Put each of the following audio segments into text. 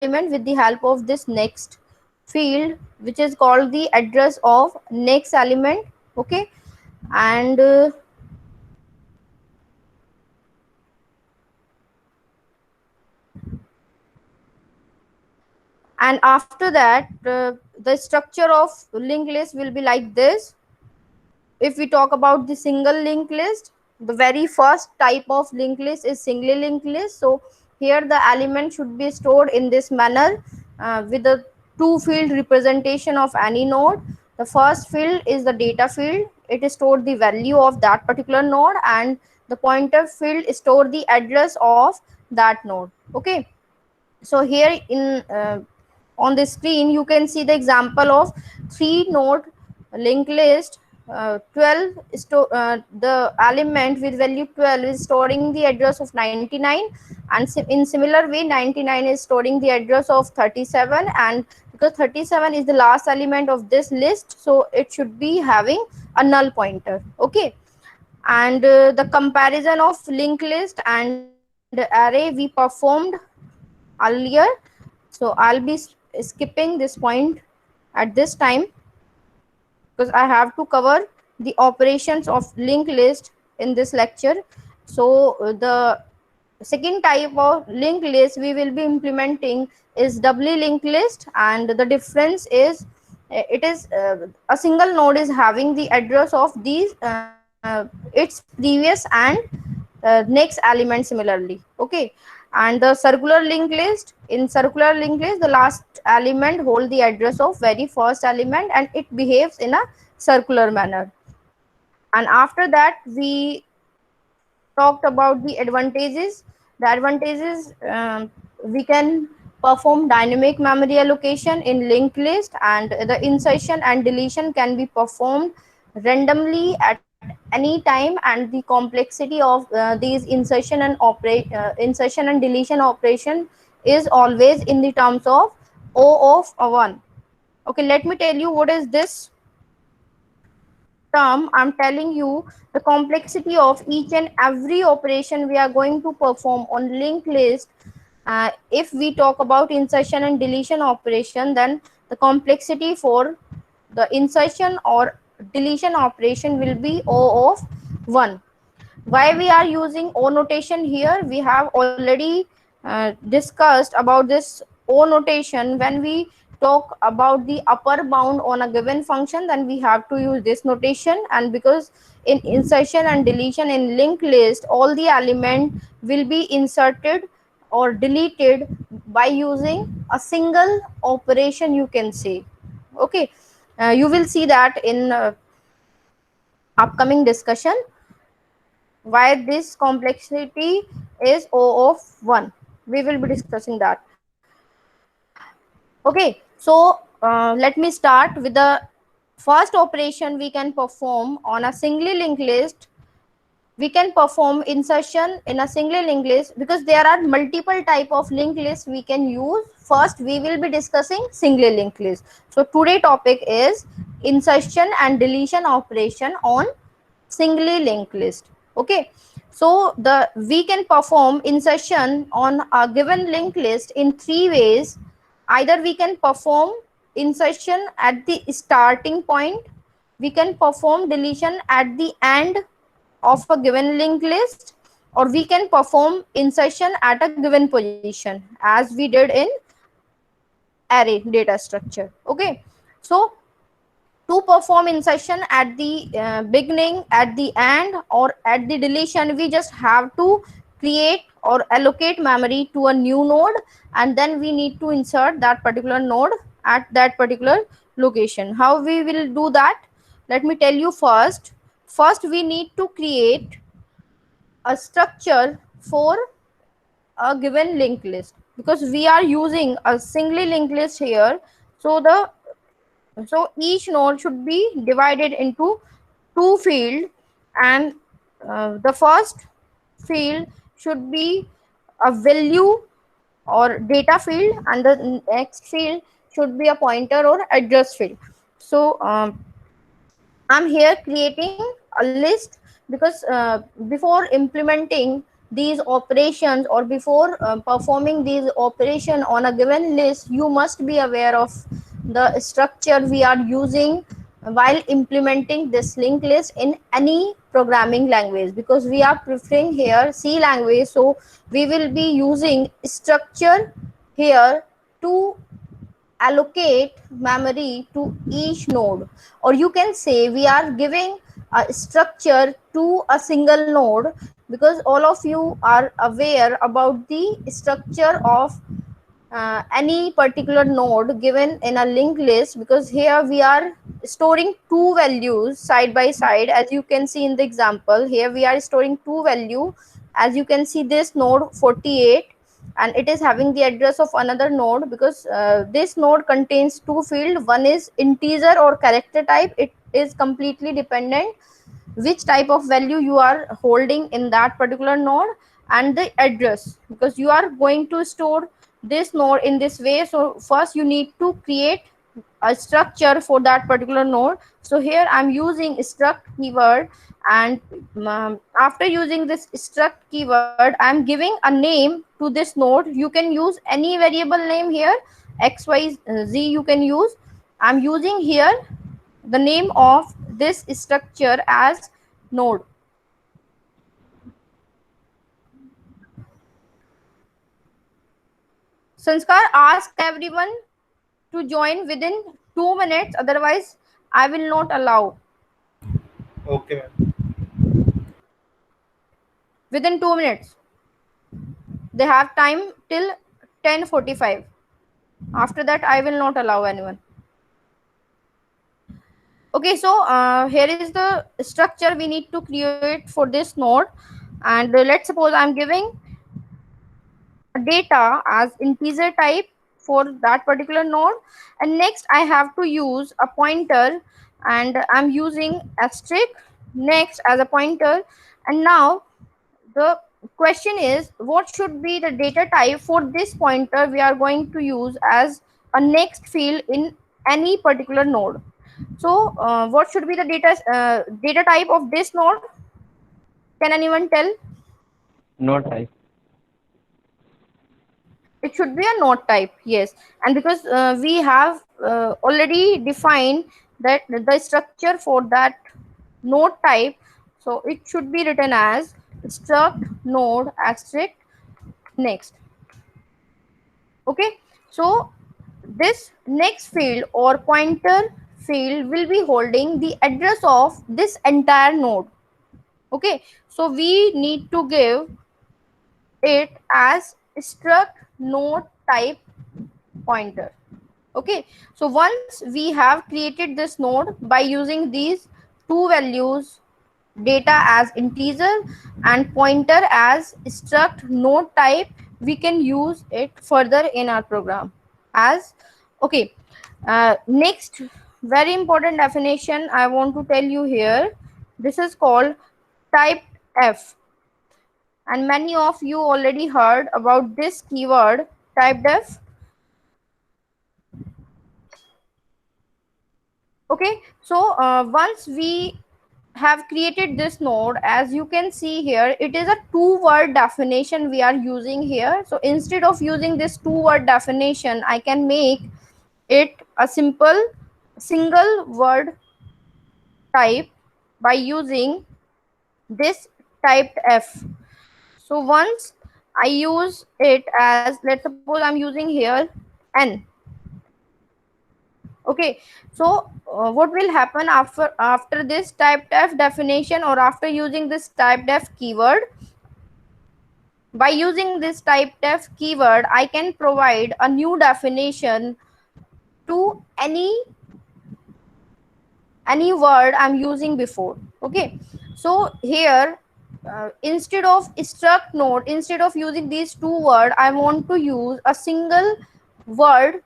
element with the help of this next field, which is called the address of next element. Okay, and after that, the structure of linked list will be like this. If we talk about the single linked list, the very first type of linked list is single linked list. So here the element should be stored in this manner, with a two field representation of any node. The first field is the data field. It is stored the value of that particular node, and the pointer field store the address of that node. Okay, so here in on the screen you can see the example of three node linked list. 12 the element with value 12 is storing the address of 99, and in similar way 99 is storing the address of 37, and because 37 is the last element of this list, so it should be having a null pointer. Okay, and the comparison of linked list and array we performed earlier, so I'll be skipping this point at this time because I have to cover the operations of linked list in this lecture. So the second type of linked list we will be implementing is doubly linked list, and the difference is it is a single node is having the address of these its previous and next element similarly. Okay, and the circular linked list, in circular linked list the last element hold the address of very first element and it behaves in a circular manner. And after that we talked about the advantages. The advantages, we can perform dynamic memory allocation in linked list, and the insertion and deletion can be performed randomly at any time, and the complexity of these insertion and deletion operation is always in the terms of O of 1. Okay, let me tell you what is this term. I'm telling you the complexity of each and every operation we are going to perform on linked list. If we talk about insertion and deletion operation, then the complexity for the insertion or deletion operation will be O of 1. Why we are using O notation here? We have already discussed about this O notation. When we talk about the upper bound on a given function, then we have to use this notation. And because in insertion and deletion in linked list all the element will be inserted or deleted by using a single operation, you can say. Okay, you will see that in upcoming discussion why this complexity is O of 1. We will be discussing that. Okay, so let me start with the first operation we can perform on a singly linked list. We can perform insertion in a single linked list because there are multiple type of linked lists we can use. First we will be discussing single linked list. So today topic is insertion and deletion operation on singly linked list. Okay, so the we can perform insertion on a given linked list in three ways. Either we can perform insertion at the starting point, we can perform deletion at the end of a given linked list, or we can perform insertion at a given position as we did in array data structure. Okay, so to perform insertion at the beginning, at the end, or at the deletion, we just have to create or allocate memory to a new node, and then we need to insert that particular node at that particular location. How we will do that? Let me tell you first. First we need to create a structure for a given linked list, because we are using a singly linked list here. So the so each node should be divided into two field, and the first field should be a value or data field, and the next field should be a pointer or address field. So I'm here creating a list because before implementing these operations, or before performing these operation on a given list, you must be aware of the structure we are using while implementing this linked list in any programming language, because we are preferring here C language. So we will be using structure here to allocate memory to each node, or you can say we are giving a structure to a single node, because all of you are aware about the structure of any particular node given in a linked list, because here we are storing two values side by side. As you can see in the example, here we are storing two value. As you can see, this node 48, and it is having the address of another node, because this node contains two field. One is integer or character type. It is completely dependent which type of value you are holding in that particular node, and the address, because you are going to store this node in this way. So first you need to create a structure for that particular node. So here I'm using struct keyword, and after using this struct keyword, I'm giving a name to this node. You can use any variable name here, xyz you can use. I'm using here the name of this structure as node. Sanskar, ask everyone to join within 2 minutes, otherwise I will not allow. Okay, ma'am. Within 2 minutes. They have time till 10:45. After that, I will not allow anyone. Okay, so here is the structure we need to create for this node. And let's suppose I'm giving data as integer type for that particular node, and next I have to use a pointer, and I'm using asterisk next as a pointer. And now the question is, what should be the data type for this pointer we are going to use as a next field in any particular node. So what should be the data type of this node? Can anyone tell? No type. It should be a node type, yes. And because we have already defined that the structure for that node type, so it should be written as struct node asterisk next. Okay, so this next field or pointer field will be holding the address of this entire node. Okay, so we need to give it as struct node type pointer. Okay, so once we have created this node by using these two values, data as integer and pointer as struct node type, we can use it further in our program as. Okay, next very important definition I want to tell you here. This is called type f, and many of you already heard about this keyword type def. Okay, so once we have created this node, as you can see here, it is a two-word definition we are using here. So instead of using this two-word definition, I can make it a simple single word type by using this typed f. So once I use it as, let's suppose I'm using here n. Okay, so what will happen after this type def definition, or after using this type def keyword? By using this type def keyword, I can provide a new definition to any word I'm using before. Okay, so here instead of struct node, instead of using these two word, I want to use a single word.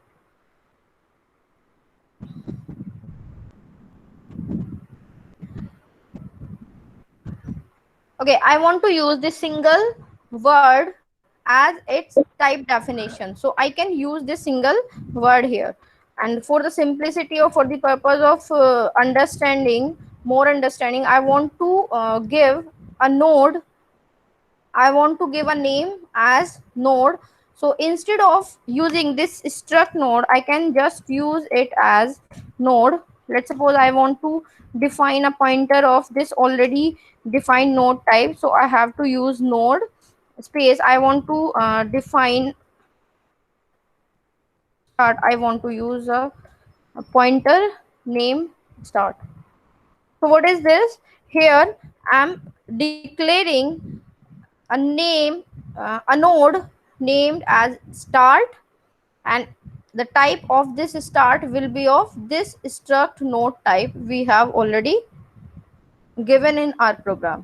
Okay, I want to use this single word as its type definition. So I can use this single word here. And for the simplicity or for the purpose of understanding, more understanding, I want to give a node I want to give a name as node. So instead of using this struct node, I can just use it as node. Let's suppose I want to define a pointer of this already defined node type. So I have to use node space. I want to define start. I want to use a pointer name start. So what is this? Here I'm declaring a name, a node named as start, and the type of this start will be of this struct node type we have already given in our program.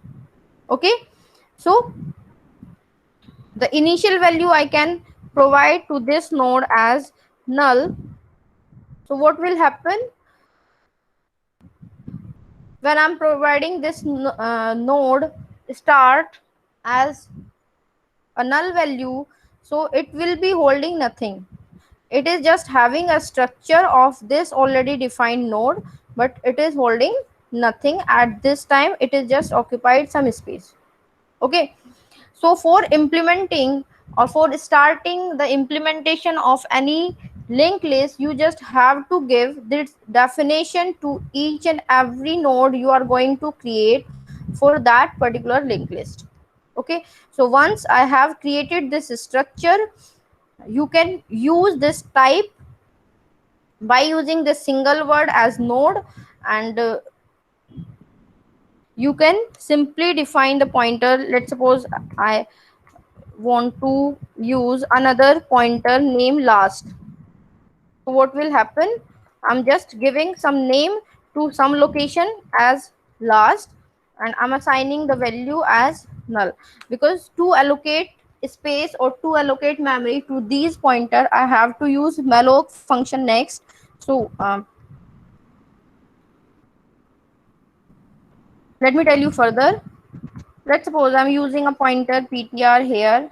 Okay, so the initial value I can provide to this node as null. So what will happen when I'm providing this node start as a null value? So it will be holding nothing. It is just having a structure of this already defined node, but it is holding nothing at this time. It is just occupied some space. Okay, so for implementing or for starting the implementation of any linked list, you just have to give this definition to each and every node you are going to create for that particular linked list. Okay, so once I have created this structure, you can use this type by using this single word as node, and you can simply define the pointer. Let's suppose I want to use another pointer name last. So what will happen? I'm just giving some name to some location as last, and I'm assigning the value as null, because to allocate space or to allocate memory to these pointer, I have to use malloc function next. So let me tell you further. Let's suppose I'm using a pointer ptr here.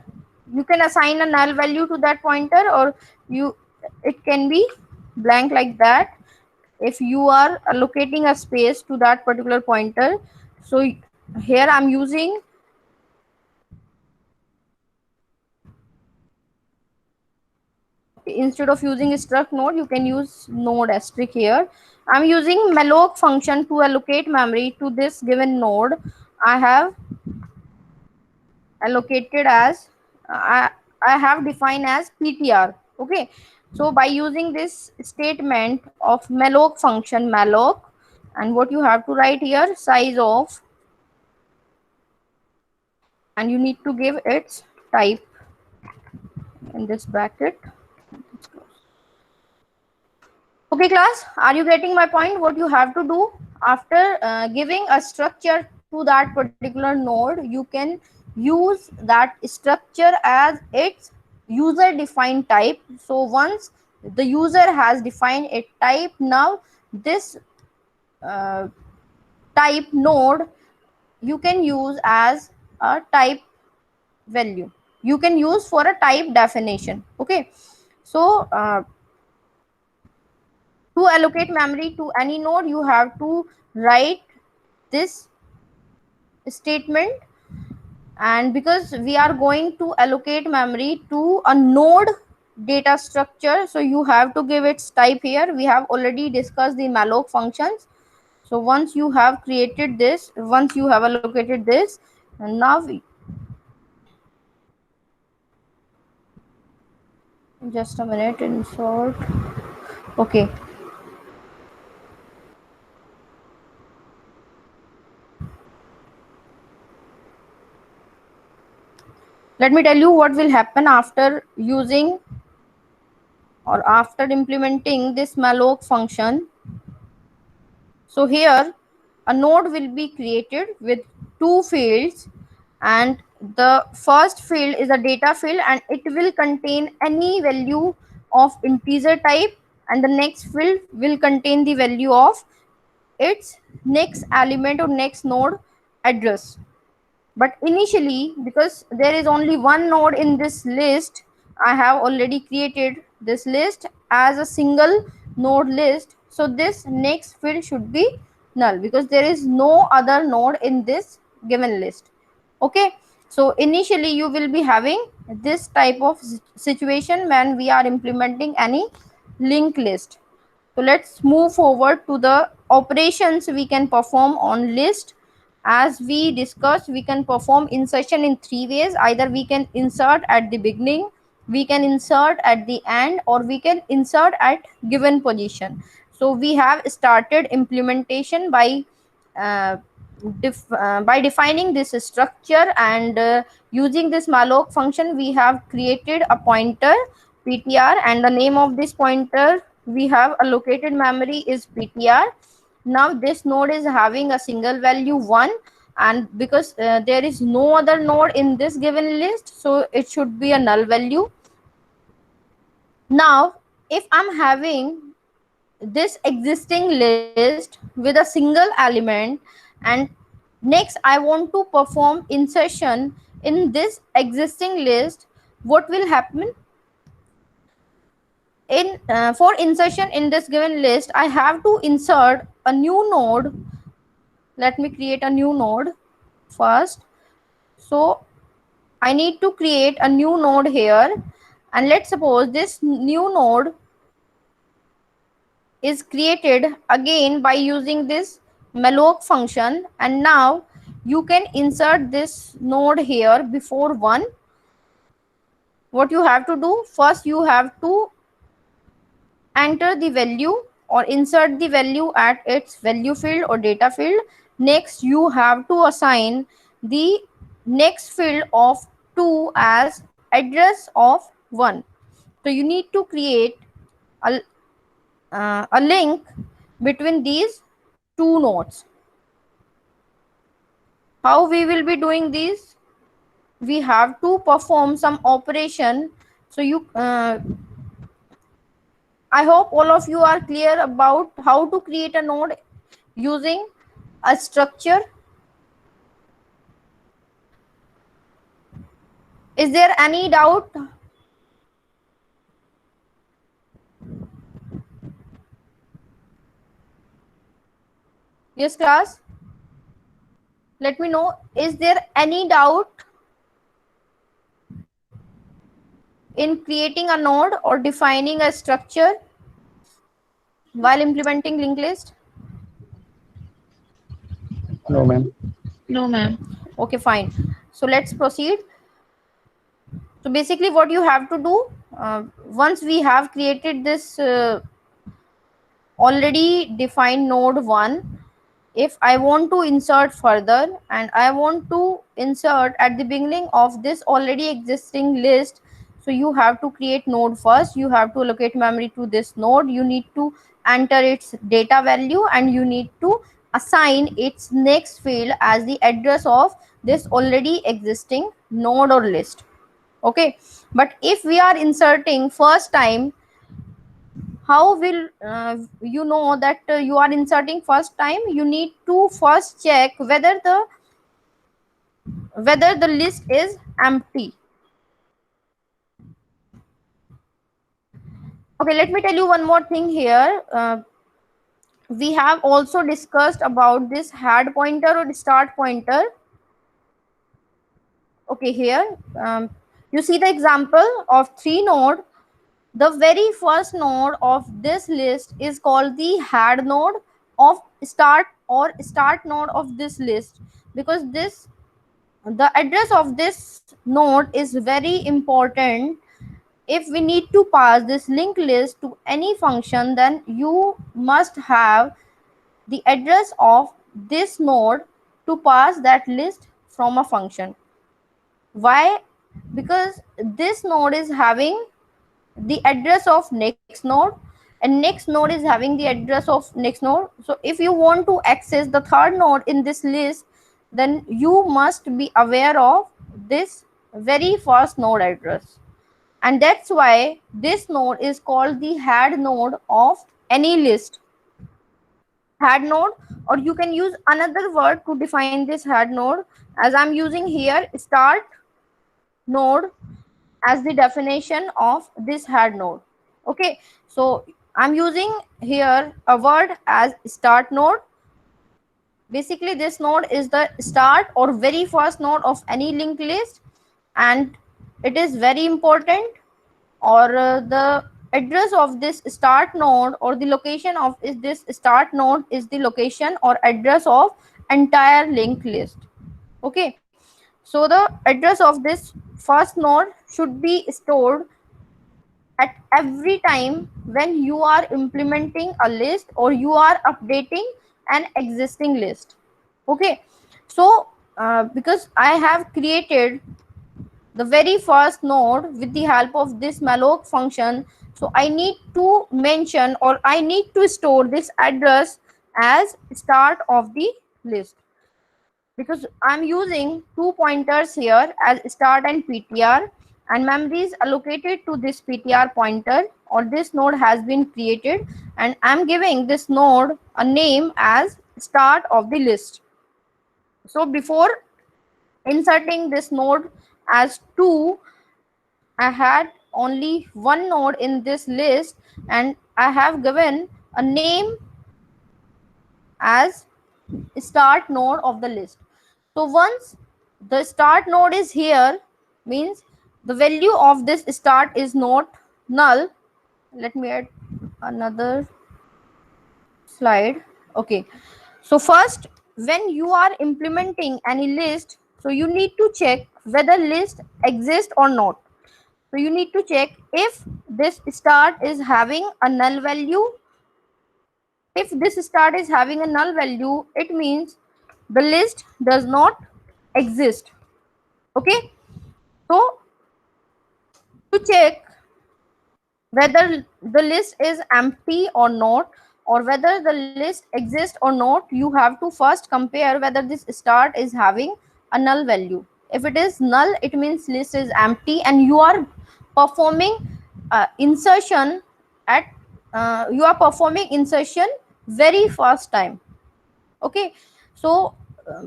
You can assign a null value to that pointer, or you it can be blank like that if you are allocating a space to that particular pointer. So here I'm using, instead of using struct node, you can use node asterisk. Here I'm using malloc function to allocate memory to this given node. I have allocated as I have defined as ptr. Okay, so by using this statement of malloc function malloc, and what you have to write here, size of, and you need to give its type in this bracket. Okay class, are you getting my point? What you have to do after giving a structure to that particular node, you can use that structure as its user defined type. So once the user has defined a type, now this uh, type node you can use as a type value, you can use for a type definition. Okay, so to allocate memory to any node, you have to write this statement. And because we are going to allocate memory to a node data structure, so you have to give its type. Here we have already discussed the malloc functions. So once you have created this, once you have allocated this, and now just a minute, insert. Okay, let me tell you what will happen after using or after implementing this malloc function. So here a node will be created with two fields, and the first field is a data field, and it will contain any value of integer type, and the next field will contain the value of its next element or next node address. But initially, because there is only one node in this list, I have already created this list as a single node list. So this next field should be null, because there is no other node in this given list. Okay, So initially you will be having this type of situation when we are implementing any linked list. So let's move forward to the operations we can perform on list. As we discussed, we can perform insertion in three ways. Either we can insert at the beginning, we can insert at the end, or we can insert at given position. So we have started implementation uh, by defining this structure, and using this malloc function we have created a pointer ptr, and the name of this pointer we have allocated memory is ptr. Now this node is having a single value 1, and because there is no other node in this given list, so it should be a null value. Now if I'm having this existing list with a single element, and next I want to perform insertion in this existing list, what will happen? In For insertion in this given list, I have to insert a new node. Let me create a new node first. So I need to create a new node here, and let's suppose this new node is created again by using this malloc function, and now you can insert this node here before 1. What you have to do, first you have to enter the value or insert the value at its value field or data field. Next you have to assign the next field of 2 as address of 1. So you need to create a link between these two nodes. How we will be doing this? We have to perform some operation. So I hope all of you are clear about how to create a node using a structure. Is there any doubt? Yes, class. Let me know. Is there any doubt in creating a node or defining a structure while implementing linked list? No, ma'am. No, ma'am. Okay, fine. So let's proceed. So basically what you have to do, once we have created this already defined node 1, if I want to insert further and I want to insert at the beginning of this already existing list, so you have to create node first. You have to allocate memory to this node. You need to enter its data value, and you need to assign its next field as the address of this already existing node or list. Okay, but if we are inserting first time, how will you know that you are inserting first time? You need to first check whether the list is empty. Okay, let me tell you one more thing here. We have also discussed about this head pointer or start pointer. Okay, here you see the example of 3 node. The very first node of this list is called the head node of start or start node of this list, because this the address of this node is very important. If we need to pass this linked list to any function, then you must have the address of this node to pass that list from a function. Why? Because this node is having the address of next node, and next node is having the address of next node. So if you want to access the third node in this list, then you must be aware of this very first node address, and that's why this node is called the head node of any list. Head node, or you can use another word to define this head node, as I'm using here start node as the definition of this head node. Okay, so I'm using here a word as start node. Basically, this node is the start or very first node of any linked list, and it is very important, or the address of this start node or the location of this start node is the location or address of entire linked list. Okay, so the address of this first node should be stored at every time when you are implementing a list or you are updating an existing list. Okay, so because I have created the very first node with the help of this malloc function, so I need to mention or I need to store this address as start of the list, because I'm using two pointers here as start and ptr, and memory is allocated to this ptr pointer, or this node has been created, and I'm giving this node a name as start of the list. So before inserting this node as 2, I had only one node in this list, and I have given a name as start node of the list. So once the start node is here, means the value of this start is not null. Let me add another slide. Okay, so first, when you are implementing any list, so you need to check whether list exists or not. So you need to check if this start is having a null value. If this start is having a null value, it means the list does not exist. Okay, so to check whether the list is empty or not, or whether the list exists or not, you have to first compare whether this start is having a null value. If it is null, it means list is empty and you are performing insertion at you are performing insertion very first time. Okay, so uh,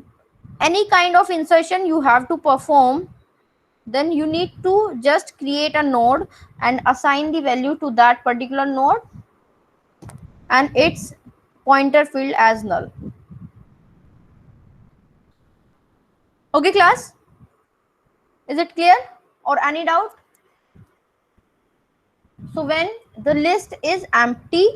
any kind of insertion you have to perform, then you need to just create a node and assign the value to that particular node and its pointer field as null. Okay class, is it clear or any doubt? So when the list is empty,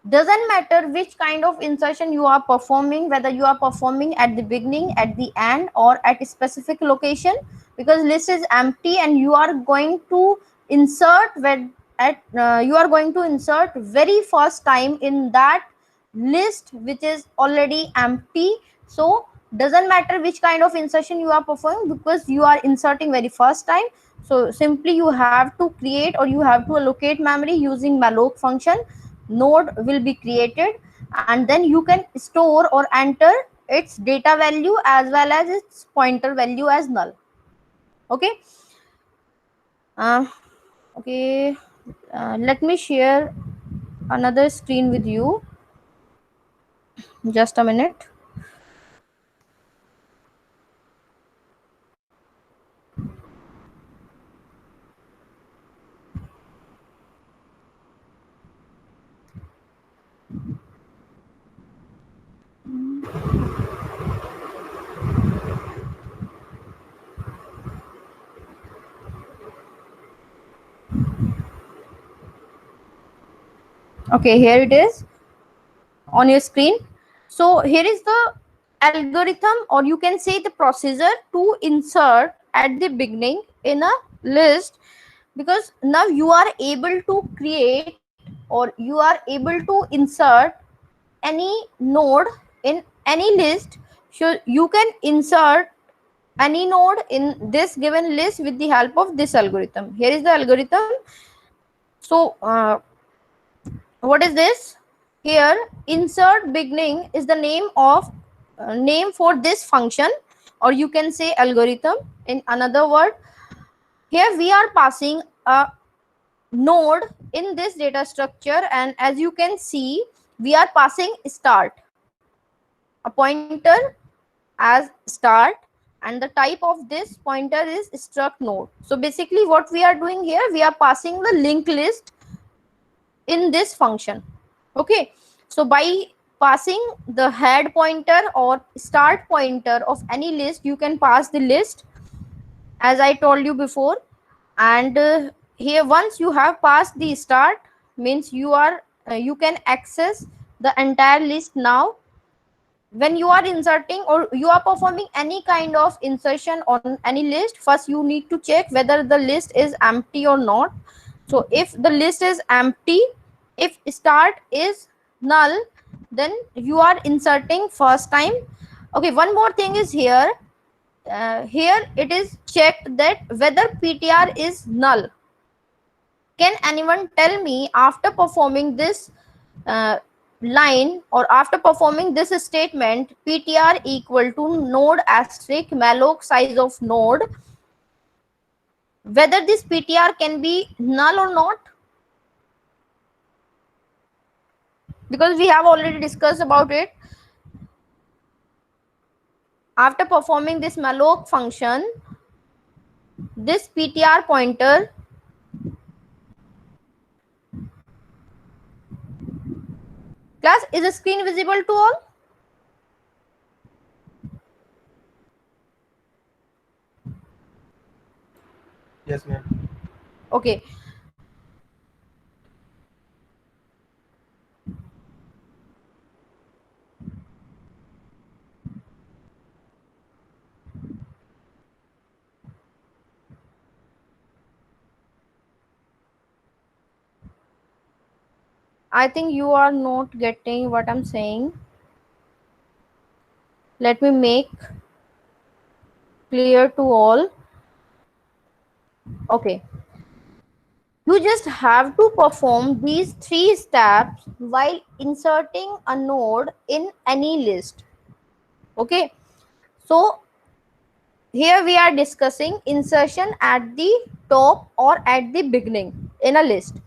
doesn't matter which kind of insertion you are performing, whether you are performing at the beginning, at the end, or at a specific location, because list is empty and you are going to insert when at you are going to insert very first time in that list which is already empty. So doesn't matter which kind of insertion you are performing, because you are inserting very first time. So simply you have to create or you have to allocate memory using malloc function. Node will be created and then you can store or enter its data value as well as its pointer value as null. Okay, uh, okay, let me share another screen with you, just a minute. Okay, here it is on your screen. So here is the algorithm, or you can say the procedure to insert at the beginning in a list, because now you are able to create or you are able to insert any node in any list. So you can insert any node in this given list with the help of this algorithm. Here is the algorithm. So what is this? Here insert beginning is the name of name for this function, or you can say algorithm in another word. Here we are passing a node in this data structure, and as you can see we are passing start, a pointer as start, and the type of this pointer is struct node. So basically what we are doing here, we are passing the linked list in this function. Okay, so by passing the head pointer or start pointer of any list, you can pass the list as I told you before. And here once you have passed the start, means you can access the entire list. Now when you are inserting or you are performing any kind of insertion on any list, first you need to check whether the list is empty or not. So if the list is empty, if start is null, then you are inserting first time. Okay, one more thing is here. Here it is checked that whether ptr is null. Can anyone tell me, after performing this uh, line or after performing this statement, ptr equal to node asterisk malloc size of node, whether this ptr can be null or not? Because we have already discussed about it. After performing this malloc function, this ptr pointer, class, is the screen visible to all? Yes, ma'am. Okay. I think you are not getting what I'm saying. Let me make clear to all. Okay. You just have to perform these three steps while inserting a node in any list. Okay. So here we are discussing insertion at the top or at the beginning in a list.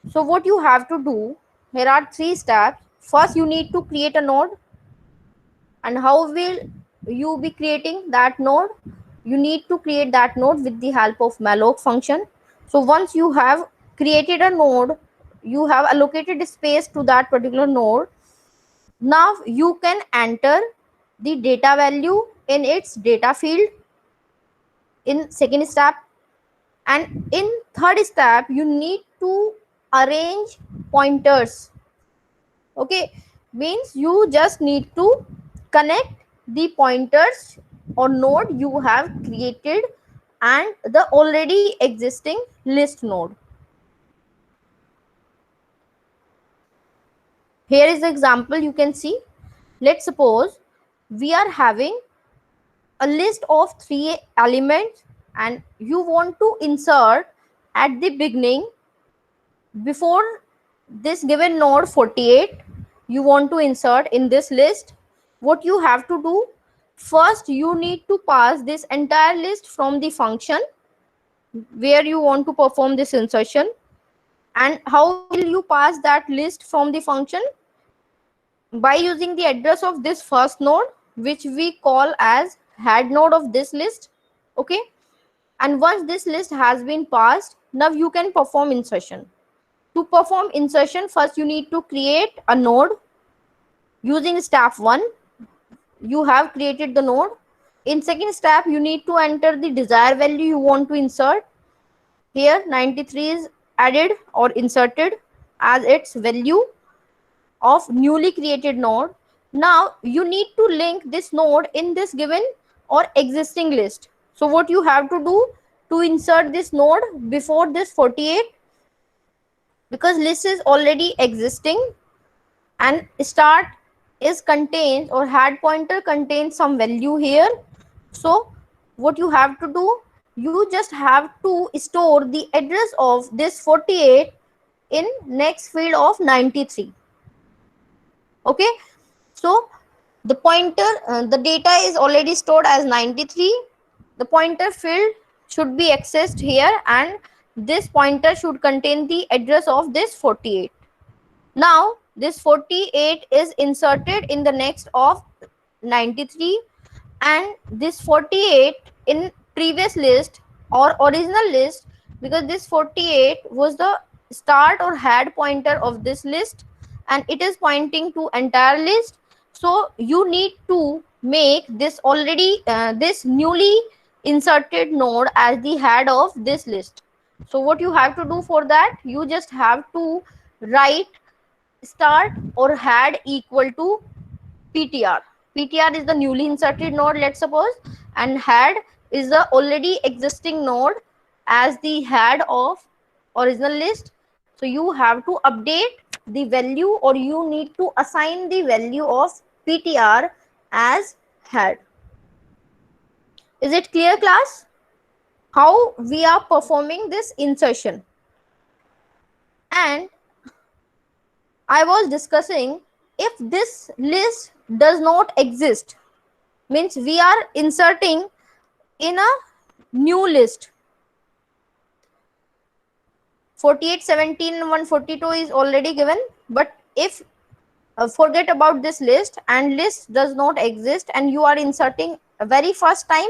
So what you have to do, here are three steps. First, you need to create a node. And how will you be creating that node? You need to create that node with the help of malloc function. So once you have created a node, you have allocated space to that particular node. Now you can enter the data value in its data field in second step. And in third step, you need to arrange pointers. Okay, means you just need to connect the pointers or node you have created and the already existing list node. Here is the example you can see. Let's suppose we are having a list of 3 elements and you want to insert at the beginning, before this given node 48, you want to insert in this list. What you have to do, first you need to pass this entire list from the function where you want to perform this insertion. And how will you pass that list from the function? By using the address of this first node, which we call as head node of this list. Okay, and once this list has been passed, now you can perform insertion. To perform insertion, first you need to create a node using step 1. You have created the node. In second step, you need to enter the desired value you want to insert. Here 93 is added or inserted as its value of newly created node. Now you need to link this node in this given or existing list. So what you have to do to insert this node before this 48, because list is already existing and start is contains or head pointer contains some value here. So what you have to do, you just have to store the address of this 48 in next field of 93. Okay, so the pointer, the data is already stored as 93. The pointer field should be accessed here and this pointer should contain the address of this 48. Now this 48 is inserted in the next of 93, and this 48 in previous list or original list, because this 48 was the start or head pointer of this list, and it is pointing to entire list. So you need to make this already this newly inserted node as the head of this list. So what you have to do for that, you just have to write start or head equal to ptr. Ptr is the newly inserted node, let's suppose, and head is the already existing node as the head of original list. So you have to update the value, or you need to assign the value of ptr as head. Is it clear, class, how we are performing this insertion? And I was discussing, if this list does not exist, means we are inserting in a new list. 48, 17, 142 is already given, but if forget about this list and list does not exist and you are inserting a very first time,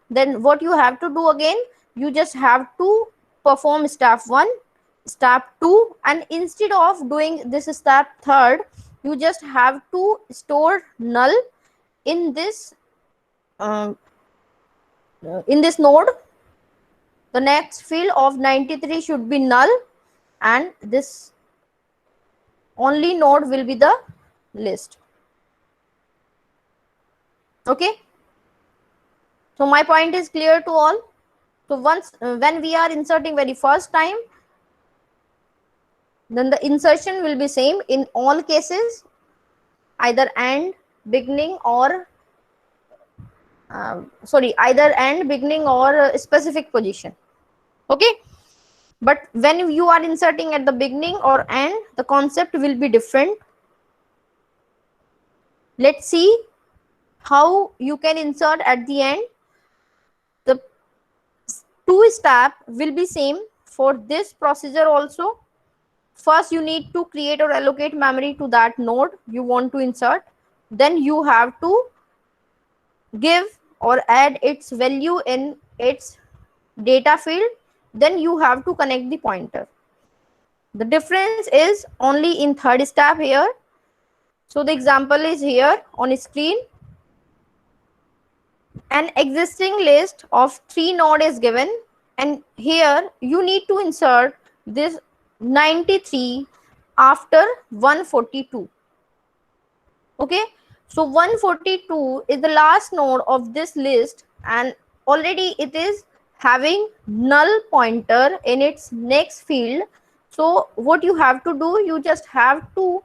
then what you have to do again, you just have to perform step 1, step 2, and instead of doing this step 3rd, you just have to store null in this uh, in this node. The next field of 93 should be null, and this only node will be the list. Okay, so my point is clear to all. So once when we are inserting very first time, then the insertion will be same in all cases, either end, beginning, or either end, beginning, or specific position. Okay, but when you are inserting at the beginning or end, the concept will be different. Let's see how you can insert at the end. The two step will be same for this procedure also. First you need to create or allocate memory to that node you want to insert, then you have to give or add its value in its data field, then you have to connect the pointer. The difference is only in third step here. So the example is here on screen. An existing list of 3 node is given, and here you need to insert this 93 after 142. Okay, so 142 is the last node of this list, and already it is having null pointer in its next field. So what you have to do, you just have to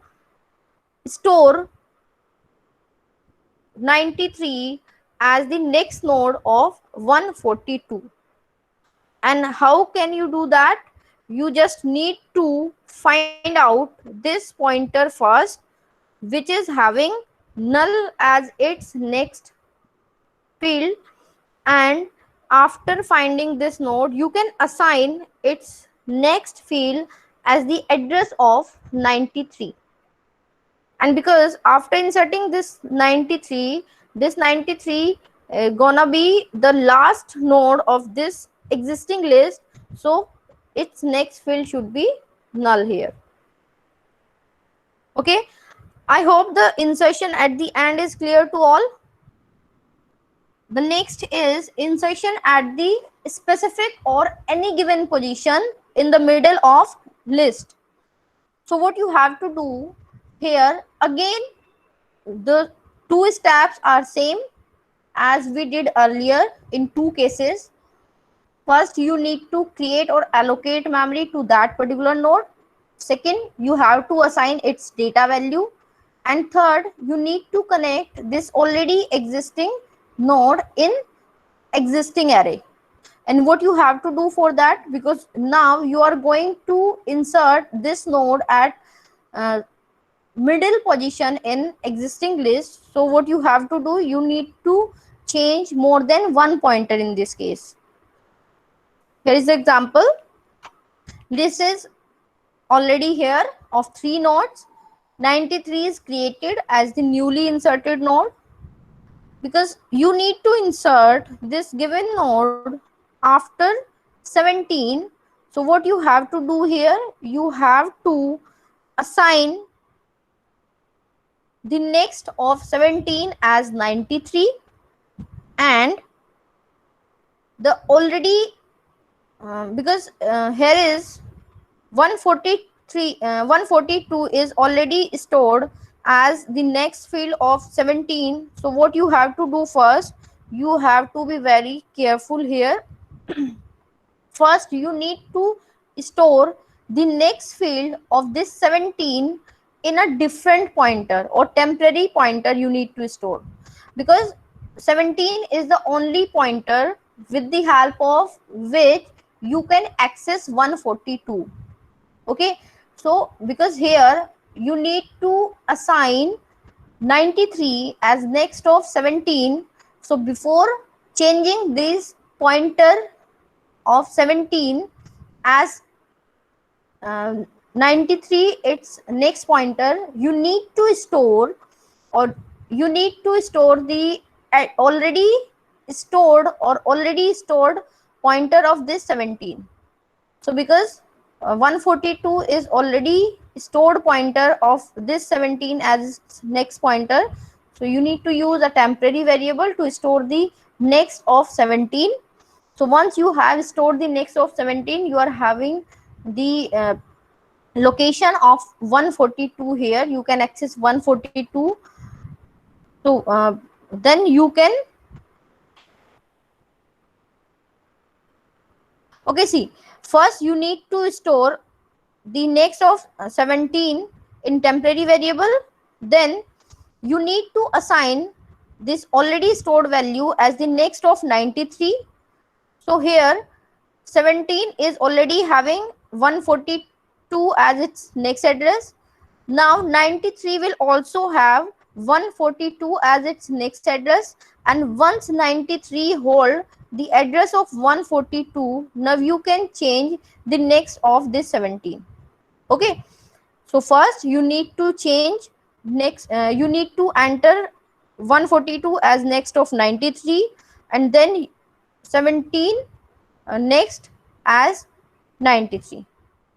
store 93 as the next node of 142. And how can you do that? You just need to find out this pointer first, which is having null as its next field, and after finding this node you can assign its next field as the address of 93. And because after inserting this 93, this 93 gonna be the last node of this existing list, so its next field should be null here. Okay, I hope the insertion at the end is clear to all. The next is insertion at the specific or any given position in the middle of list. So what you have to do here, again the two steps are same as we did earlier in two cases. First you need to create or allocate memory to that particular node. Second, you have to assign its data value. And third, you need to connect this already existing node in existing array. And what you have to do for that, because now you are going to insert this node at middle position in existing list. So what you have to do, you need to change more than one pointer in this case. Here is the example. This is already here of 3 nodes. 93 is created as the newly inserted node, because you need to insert this given node after 17. So what you have to do here, you have to assign the next of 17 as 93, and the already because here is 143 142 is already stored as the next field of 17. So what you have to do first, you have to be very careful here. First you need to store the next field of this 17 in a different pointer or temporary pointer you need to store, because 17 is the only pointer with the help of which you can access 142. Okay, so because here you need to assign 93 as next of 17. So before changing this pointer of 17 as 93 its next pointer, you need to store, or you need to store the already stored or already stored pointer of this 17. So because 142 is already stored pointer of this 17 as next pointer, so you need to use a temporary variable to store the next of 17. So once you have stored the next of 17, you are having the location of 142 here. You can access 142. So then you can, okay, see, first you need to store the next of 17 in temporary variable. Then you need to assign this already stored value as the next of 93. So here 17 is already having 142 as its next address. Now 93 will also have 142 as its next address, and once 93 hold the address of 142, now you can change the next of this 17. Okay, so first you need to change next, you need to enter 142 as next of 93, and then 17 next as 93.